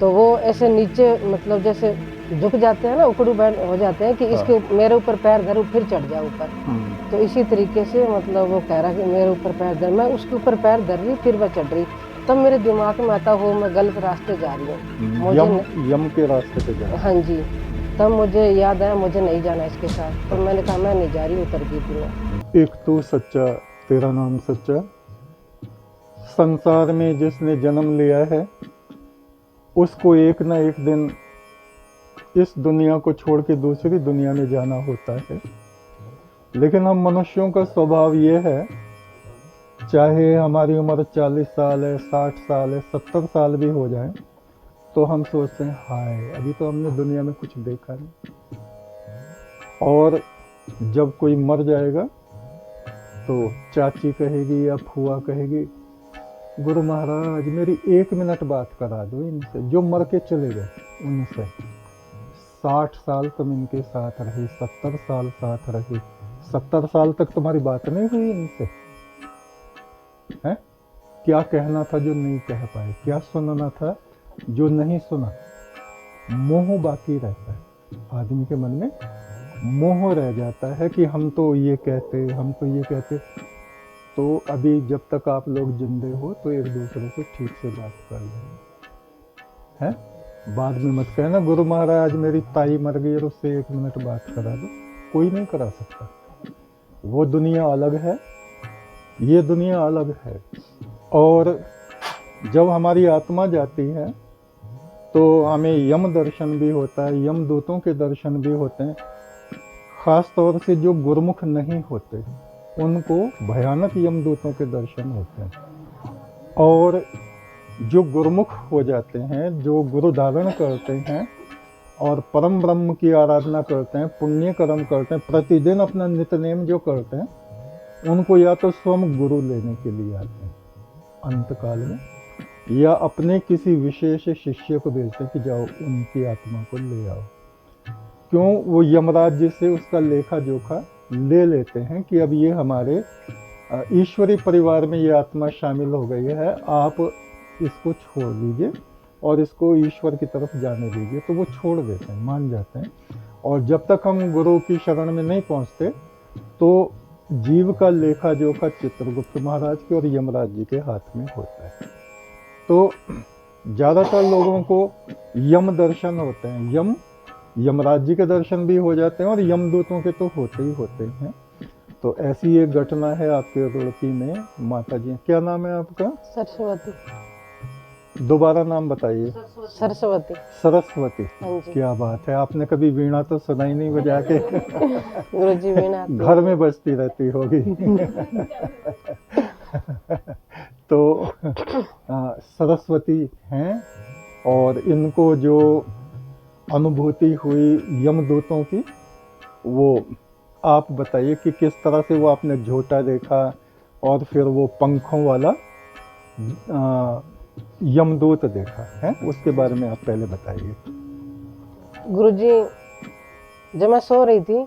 तो वो ऐसे नीचे मतलब जैसे झुक जाते हैं ना, उकड़ू बैठ हो जाते हैं कि इसके मेरे ऊपर पैर धरूं फिर चढ़ जाऊं ऊपर। तो इसी तरीके से मतलब वो कह रहा कि मेरे ऊपर पैर धर, मैं उसके ऊपर पैर धर रही फिर मैं चढ़ रही। तब मेरे दिमाग में आता हो मैं गलत रास्ते जा रही हूँ, मुझे यम के रास्ते पे जा। हाँ जी। तब मुझे याद आया मुझे नहीं जाना इसके साथ, तो मैंने कहा मैं नहीं जा रही, उतर गई थी मैं। एक तू सच्चा, तेरा नाम सच्चा। संसार में जिसने जन्म लिया है उसको एक ना एक दिन इस दुनिया को छोड़ के दूसरी दुनिया में जाना होता है। लेकिन हम मनुष्यों का स्वभाव ये है, चाहे हमारी उम्र 40 साल है, 60 साल है, 70 साल भी हो जाए, तो हम सोचते हैं हाय अभी तो हमने दुनिया में कुछ देखा नहीं। और जब कोई मर जाएगा तो चाची कहेगी या फुआ कहेगी, गुरु महाराज मेरी 1 मिनट बात करा दो इनसे, जो मर के चले गए उनसे। 60 साल तुम इनके साथ रही, 70 साल साथ रही, 70 साल तक तुम्हारी बात नहीं हुई इनसे? है क्या कहना था जो नहीं कह पाए, क्या सुनना था जो नहीं सुना। मोह बाकी रहता है आदमी के मन में, मोह रह जाता है कि हम तो ये कहते, हम तो ये कहते। तो अभी जब तक आप लोग जिंदे हो तो एक दूसरे से ठीक से बात कर लें, है? बाद में मत कहना गुरु महाराज मेरी ताई मर गई और उससे 1 मिनट बात करा दो। कोई नहीं करा सकता। वो दुनिया अलग है, ये दुनिया अलग है। और जब हमारी आत्मा जाती है तो हमें यम दर्शन भी होता है, यम दूतों के दर्शन भी होते हैं। खास तौर से जो गुरुमुख नहीं होते उनको भयानक यमदूतों के दर्शन होते हैं। और जो गुरुमुख हो जाते हैं, जो गुरु धारण करते हैं और परम ब्रह्म की आराधना करते हैं, पुण्य कर्म करते हैं, प्रतिदिन अपना नित्यनेम जो करते हैं, उनको या तो स्वयं गुरु लेने के लिए आते हैं अंतकाल में, या अपने किसी विशेष शिष्य को भेजते हैं कि जाओ उनकी आत्मा को ले आओ। क्यों? वो यमराज जी से उसका लेखा जोखा ले लेते हैं कि अब ये हमारे ईश्वरी परिवार में ये आत्मा शामिल हो गई है, आप इसको छोड़ दीजिए और इसको ईश्वर की तरफ जाने दीजिए। तो वो छोड़ देते हैं, मान जाते हैं। और जब तक हम गुरु की शरण में नहीं पहुंचते तो जीव का लेखा जोखा चित्रगुप्त महाराज के और यमराज जी के हाथ में होता है। तो ज़्यादातर लोगों को यम दर्शन होते हैं, यमराज जी के दर्शन भी हो जाते हैं और यमदूतों के तो होते ही होते हैं। तो ऐसी एक घटना है आपके रुड़की में। माता जी, क्या नाम है आपका? सरस्वती। दोबारा नाम बताइए। सरस्वती। सरस्वती। हाँ जी। क्या बात है, आपने कभी वीणा तो सुनाई नहीं बजा के? गुरुजी वीणा घर में बजती रहती होगी। तो सरस्वती हैं और इनको जो अनुभूति हुई यमदूतों की, वो आप बताइए कि किस तरह से वो आपने झोटा देखा और फिर वो पंखों वाला यमदूत देखा है, उसके बारे में आप पहले बताइए। गुरुजी, जब मैं सो रही थी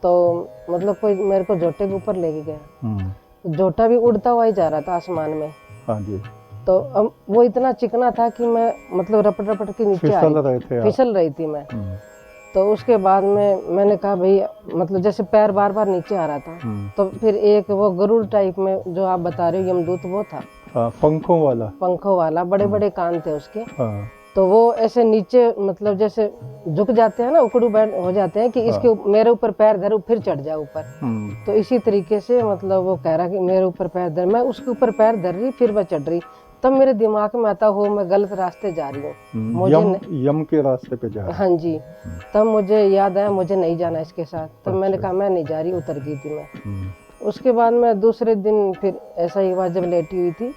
तो मतलब कोई मेरे को झोटे के ऊपर लेके गया। झोटा भी उड़ता हुआ ही जा रहा था आसमान में। हाँ जी। तो अब वो इतना चिकना था कि मैं मतलब रपट रपट के नीचे फिसल रही थी मैं। तो उसके बाद में मैंने कहा भाई, मतलब जैसे पैर बार बार नीचे आ रहा था, तो फिर एक वो गरुड़ टाइप में जो आप बता रहे हो यमदूत, वो था। पंखों वाला बड़े बड़े कान थे उसके। तो वो ऐसे नीचे मतलब जैसे झुक जाते हैं ना, उकड़ू बैठ हो जाते हैं कि इसके मेरे ऊपर पैर धरूं फिर चढ़ जाऊं ऊपर। तो इसी तरीके से मतलब वो कह रहा कि मेरे ऊपर पैर धर, मैं उसके ऊपर पैर धर रही फिर मैं चढ़ रही। तब मेरे दिमाग में आता हो मैं गलत रास्ते जा रही हूँ, मुझे यम के रास्ते पे जा रही। हाँ जी। तब मुझे याद आया मुझे नहीं जाना इसके साथ। तब मैंने कहा मैं नहीं जा रही, उतर गई थी मैं। उसके बाद मैं दूसरे दिन फिर ऐसा ही हुआ, जब लेटी हुई थी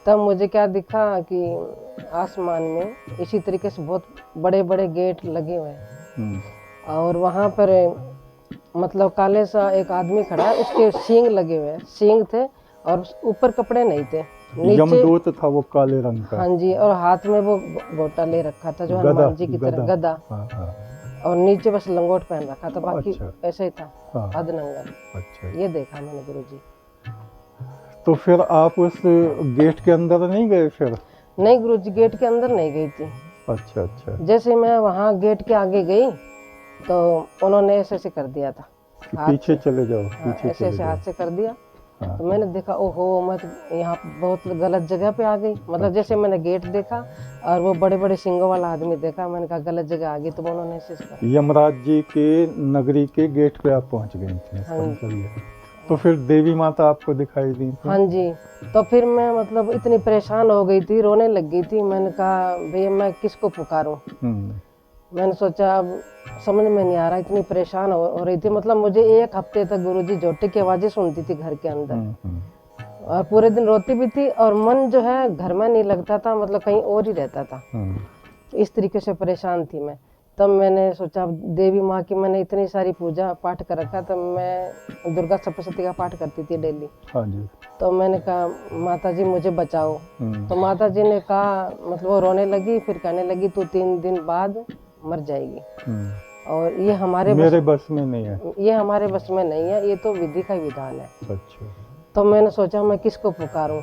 तब मुझे क्या दिखा कि आसमान में इसी तरीके से बहुत बड़े बड़े गेट लगे हुए हैं और वहाँ पर मतलब काले सा एक आदमी खड़ा है, उसके सींग लगे हुए हैं, सींग थे और ऊपर कपड़े नहीं थे। यमदूत था वो काले रंग का। हाँ जी। और हाथ में वो गोटा ले रखा था जो हनुमान जी की तरह, गदा। और नीचे बस लंगोट पहन रखा था, बाकी ऐसे ही था अधनंगा। अच्छा। ये देखा मैंने गुरुजी। तो फिर आप उस गेट के अंदर नहीं गए फिर? नहीं गुरुजी, गेट के अंदर नहीं गई थी। अच्छा अच्छा। जैसे मैं वहाँ गेट के आगे गई तो उन्होंने ऐसे ऐसे कर दिया था, पीछे चले जाओ, हाँ, पीछे ऐसे चले ऐसे जाओ। हाथ से कर दिया। हाँ। तो मैंने देखा ओहो मैं तो यहाँ बहुत गलत जगह पे आ गई। मतलब जैसे मैंने गेट देखा और वो बड़े बड़े सिंगों वाला आदमी देखा, मैंने कहा गलत जगह आ गई। तो उन्होंने ऐसे कहा। यमराज जी के नगरी के गेट पे आप पहुंच गए थे, इसका मतलब ये। तो फिर देवी माता आपको दिखाई दी थी? हाँ जी। तो फिर मैं मतलब इतनी परेशान हो गई थी, रोने लग गई थी। मैंने कहा भैया मैं किसको पुकारूं। मैंने सोचा अब समझ में नहीं आ रहा, इतनी परेशान हो रही थी। मतलब मुझे 1 हफ्ते तक गुरुजी जोटे की आवाजें सुनती थी घर के अंदर, और पूरे दिन रोती भी थी और मन जो है घर में नहीं लगता था, मतलब कहीं और ही रहता था। इस तरीके से परेशान थी मैं। तब मैंने सोचा देवी माँ की मैंने इतनी सारी पूजा पाठ कर रखा, तब मैं दुर्गा सप्तशती का पाठ करती थी डेली। हाँ जी। तो मैंने कहा माता जी मुझे बचाओ। तो माता जी ने कहा, मतलब वो रोने लगी, फिर कहने लगी तू 3 दिन बाद मर जाएगी, और ये मेरे बस में नहीं है, ये हमारे बस में नहीं है, ये तो विधि का विधान है। अच्छा। तो मैंने सोचा मैं किसको पुकारूं।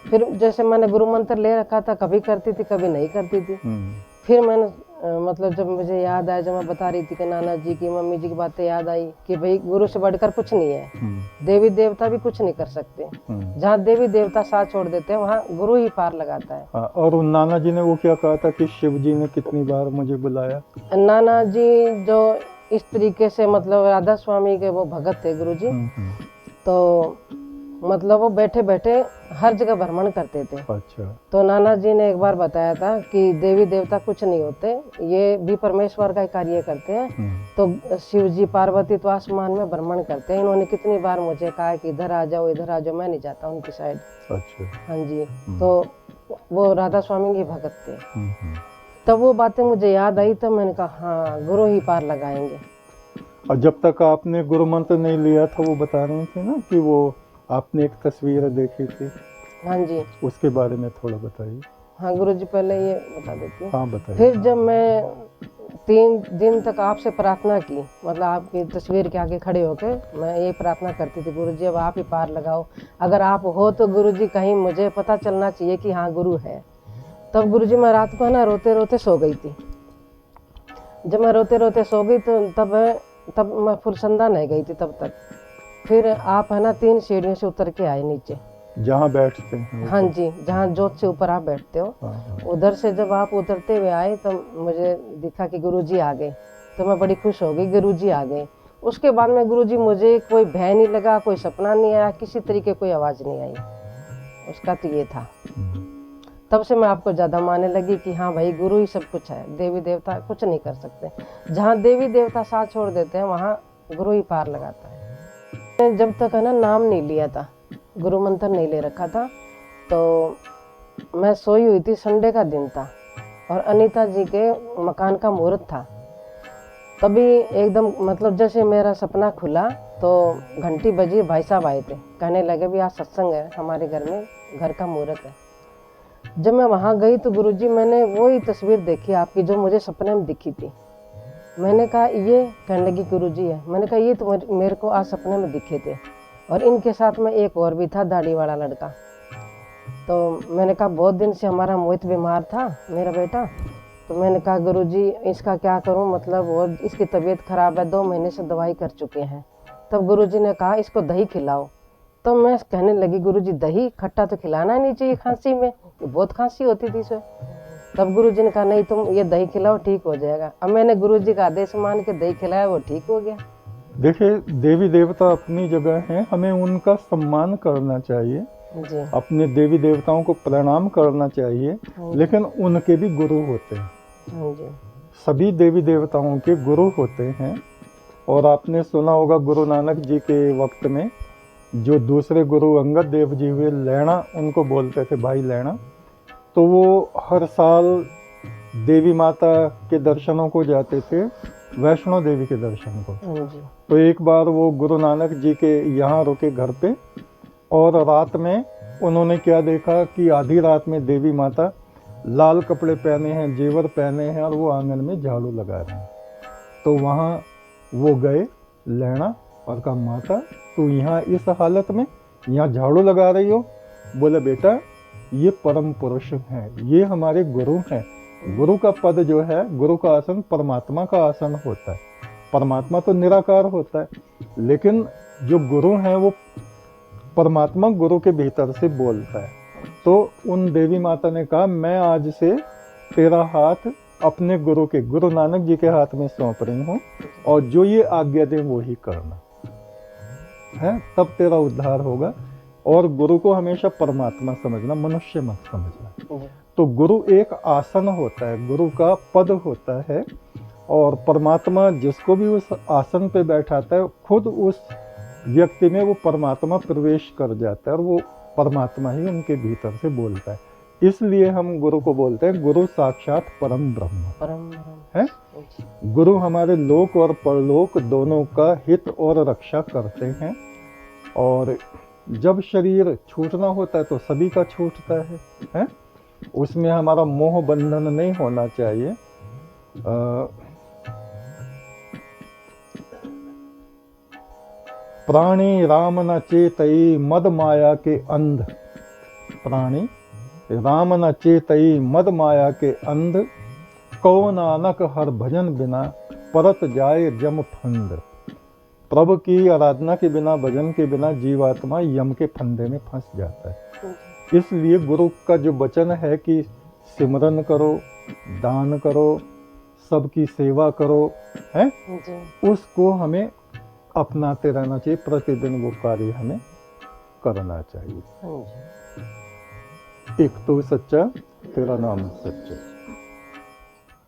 फिर जैसे मैंने गुरु मंत्र ले रखा था, कभी करती थी कभी नहीं करती थी। फिर मैंने मतलब जब मुझे याद आया, जब मैं बता रही थी कि नाना जी की मम्मी जी की बातें याद आई कि भाई गुरु से बढ़कर कुछ नहीं है, देवी देवता भी कुछ नहीं कर सकते। जहाँ देवी देवता साथ छोड़ देते हैं वहाँ गुरु ही पार लगाता है। और नाना जी ने वो क्या कहा था कि शिव जी ने कितनी बार मुझे बुलाया? नाना जी जो इस तरीके से मतलब राधा स्वामी के वो भगत थे गुरु जी, तो मतलब वो बैठे बैठे हर जगह भ्रमण करते थे। अच्छा। तो नाना जी ने एक बार बताया था कि देवी देवता कुछ नहीं होते, ये भी परमेश्वर का कार्य करते हैं। तो शिव जी पार्वती तो आसमान में भ्रमण करते हैं। इन्होंने कितनी बार मुझे कहा कि इधर आ जाओ इधर आ जाओ, मैं नहीं जाता उनकी साइड। अच्छा। हाँ जी। तो वो राधा स्वामी के भगत थे। तब वो बातें मुझे याद आई, तब मैंने कहा हाँ गुरु ही पार लगाएंगे। और जब तक आपने गुरु मंत्र नहीं लिया था, वो बता रहे थे ना कि वो आपने एक तस्वीर देखी थी। हाँ जी। उसके बारे में थोड़ा बताइए। हाँ गुरुजी पहले ये बता देती हूँ। हाँ बताइए। फिर जब मैं 3 दिन तक आपसे प्रार्थना की, मतलब आपकी तस्वीर के आगे खड़े होकर मैं ये प्रार्थना करती थी, गुरुजी अब आप ही पार लगाओ, अगर आप हो तो गुरुजी कहीं मुझे पता चलना चाहिए कि हाँ गुरु है। तब गुरुजी मैं रात को ना रोते रोते सो गई थी। जब मैं रोते रोते सो गई तो तब मैं फुरसंदा नहीं गई थी तब तक। फिर आप है ना 3 सीढ़ियों से उतर के आए नीचे, जहाँ बैठते हैं। हाँ जी, जहाँ जोत से ऊपर आप बैठते हो, उधर से जब आप उतरते हुए आए तो मुझे दिखा कि गुरुजी आ गए। तो मैं बड़ी खुश हो गई, गुरुजी आ गए। उसके बाद में गुरुजी मुझे कोई भय नहीं लगा, कोई सपना नहीं आया, किसी तरीके कोई आवाज़ नहीं आई। उसका तो ये था। तब से मैं आपको ज़्यादा मानने लगी कि हाँ भाई गुरु ही सब कुछ है, देवी देवता कुछ नहीं कर सकते। जहाँ देवी देवता साथ छोड़ देते हैं वहाँ गुरु ही पार लगाता है। जब तक है ना नाम नहीं लिया था, गुरु मंत्र नहीं ले रखा था, तो मैं सोई हुई थी, संडे का दिन था और अनीता जी के मकान का मुहूर्त था। तभी एकदम मतलब जैसे मेरा सपना खुला तो घंटी बजी, भाई साहब आए थे, कहने लगे भी आज सत्संग है हमारे घर में, घर का मुहूर्त है। जब मैं वहाँ गई तो गुरुजी मैंने वही तस्वीर देखी आपकी जो मुझे सपने में दिखी थी। मैंने कहा ये, कहने लगी गुरुजी है। मैंने कहा ये तो मेरे को आज सपने में दिखे थे, और इनके साथ में एक और भी था, दाढ़ी वाला लड़का। तो मैंने कहा बहुत दिन से हमारा मोहित बीमार था, मेरा बेटा। तो मैंने कहा गुरुजी इसका क्या करूं, मतलब और इसकी तबीयत खराब है, 2 महीने से दवाई कर चुके हैं। तब गुरुजी ने कहा इसको दही खिलाओ। तो मैं कहने लगी गुरुजी दही खट्टा तो खिलाना ही नहीं चाहिए खांसी में, बहुत खांसी होती थी इसे। तब गुरुजी ने कहा नहीं तुम ये दही खिलाओ ठीक हो जाएगा। अब मैंने गुरुजी का आदेश मान के दही खिलाया, वो ठीक हो गया। देखिए देवी देवता अपनी जगह हैं, हमें उनका सम्मान करना चाहिए जी। अपने देवी देवताओं को प्रणाम करना चाहिए, लेकिन उनके भी गुरु होते हैं जी। सभी देवी देवताओं के गुरु होते हैं। और आपने सुना होगा गुरु नानक जी के वक्त में जो दूसरे गुरु अंगद देव जी हुए, लैणा उनको बोलते थे, भाई लैणा। तो वो हर साल देवी माता के दर्शनों को जाते थे, वैष्णो देवी के दर्शन को। तो एक बार वो गुरु नानक जी के यहाँ रुके घर पे, और रात में उन्होंने क्या देखा कि आधी रात में देवी माता लाल कपड़े पहने हैं, जेवर पहने हैं, और वो आंगन में झाड़ू लगा रहे हैं। तो वहाँ वो गए लैणा और कहा माता तू यहाँ इस हालत में यहाँ झाड़ू लगा रही हो? बोले बेटा ये परम पुरुष हैं, ये हमारे गुरु हैं, गुरु का पद जो है, गुरु का आसन परमात्मा का आसन होता है। परमात्मा तो निराकार होता है, लेकिन जो गुरु हैं वो परमात्मा गुरु के भीतर से बोलता है। तो उन देवी माता ने कहा, मैं आज से तेरा हाथ अपने गुरु के, गुरु नानक जी के हाथ में सौंप रही हूँ, और जो ये आज्ञा दे वो ही करना है, तब तेरा उद्धार होगा। और गुरु को हमेशा परमात्मा समझना, मनुष्य मत समझना। तो गुरु एक आसन होता है, गुरु का पद होता है, और परमात्मा जिसको भी उस आसन पे बैठाता है, खुद उस व्यक्ति में वो परमात्मा प्रवेश कर जाता है, और वो परमात्मा ही उनके भीतर से बोलता है। इसलिए हम गुरु को बोलते हैं गुरु साक्षात परम ब्रह्म है। गुरु हमारे लोक और परलोक दोनों का हित और रक्षा करते हैं। और जब शरीर छूटना होता है तो सभी का छूटता है? उसमें हमारा मोह बंधन नहीं होना चाहिए। प्राणी राम न चेतई मद माया के अंध, प्राणी राम न चेतई मद माया के अंध, कौ नानक हर भजन बिना परत जाए जम फंद। प्रभु की आराधना के बिना, भजन के बिना जीवात्मा यम के फंदे में फंस जाता है। इसलिए गुरु का जो वचन है कि सिमरन करो, दान करो, सबकी सेवा करो, है, उसको हमें अपनाते रहना चाहिए। प्रतिदिन वो कार्य हमें करना चाहिए। एक तो सच्चा, तेरा नाम सच्चा।